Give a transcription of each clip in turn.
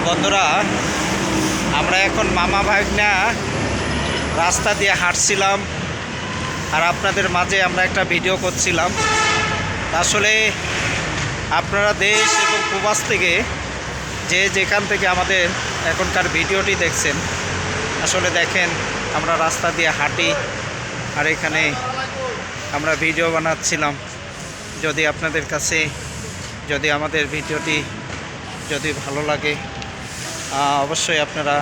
বন্ধুরা, আমরা এখন মামা ভাগনা রাস্তা দিয়ে হাঁটছিলাম আর আপনাদের মাঝে আমরা একটা ভিডিও করছিলাম। আসলে আপনারা দেশ এবং প্রবাস থেকে যে যেখান থেকে আমাদের এখনকার ভিডিওটি দেখছেন, আসলে দেখেন আমরা রাস্তা দিয়ে হাঁটি আর এখানে আমরা ভিডিও বানাচ্ছিলাম। যদি আপনাদের কাছে যদি আমাদের ভিডিওটি যদি ভালো লাগে, অবশ্যই আপনারা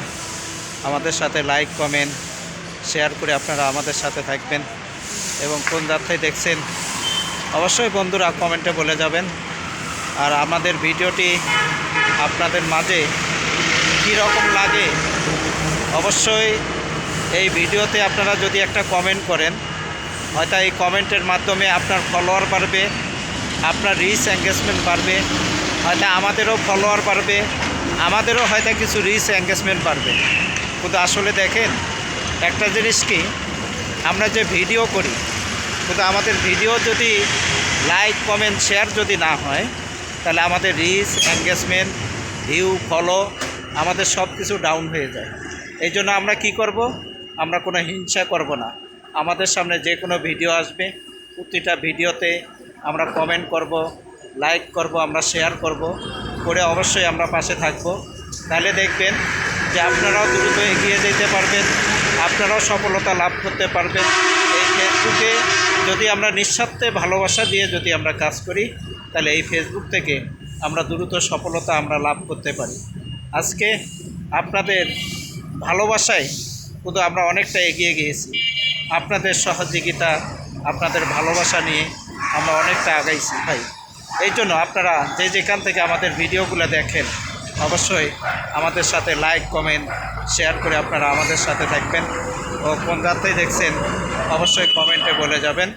আমাদের সাথে লাইক কমেন্ট শেয়ার করে আপনারা আমাদের সাথে থাকবেন এবং কোন যাত্রায় দেখছেন অবশ্যই বন্ধুরা কমেন্টে বলে যাবেন। আর আমাদের ভিডিওটি আপনাদের মাঝে কী রকম লাগে অবশ্যই এই ভিডিওতে আপনারা যদি একটা কমেন্ট করেন, হয়তো এই কমেন্টের মাধ্যমে আপনার ফলোয়ার বাড়বে, আপনার রিচ এঙ্গেজমেন্ট বাড়বে, হয়তো আমাদেরও ফলোয়ার বাড়বে, আমাদেরও হয়তো কিছু রিচ এঙ্গেজমেন্ট বাড়বে। কিন্তু আসলে দেখেন একটা জিনিস কি, আমরা যে ভিডিও করি কিন্তু আমাদের ভিডিও যদি লাইক কমেন্ট শেয়ার যদি না হয়, তাহলে আমাদের রিচ এঙ্গেজমেন্ট ভিউ ফলো আমাদের সব কিছু ডাউন হয়ে যায়। এই জন্য আমরা কি করব, আমরা কোনো হিংসা করব না। আমাদের সামনে যে কোনো ভিডিও আসবে, প্রতিটা ভিডিওতে আমরা কমেন্ট করব, লাইক করব, আমরা শেয়ার করব, করে অবশ্যই আমরা পাশে থাকব। তাহলে দেখবেন যে আপনারাও দ্রুত এগিয়ে যেতে পারবেন, আপনারাও সফলতা লাভ করতে পারবেন। এই ফেসবুকে যদি আমরা নিঃস্বার্থে ভালোবাসা দিয়ে যদি আমরা কাজ করি, তাহলে এই ফেসবুক থেকে আমরা দ্রুত সফলতা আমরা লাভ করতে পারি। আজকে আপনাদের ভালোবাসায় কিন্তু আমরা অনেকটা এগিয়ে গিয়েছি। আপনাদের সহযোগিতা, আপনাদের ভালোবাসা নিয়ে আমরা অনেকটা আগাইছি ভাই। এই জন্য আপনারা যে যেখান থেকে আমাদের ভিডিওগুলো দেখেন, অবশ্যই আমাদের সাথে লাইক কমেন্ট শেয়ার করে আপনারা আমাদের সাথে থাকবেন ও কোন যাত্রায় দেখছেন অবশ্যই কমেন্টে বলে যাবেন।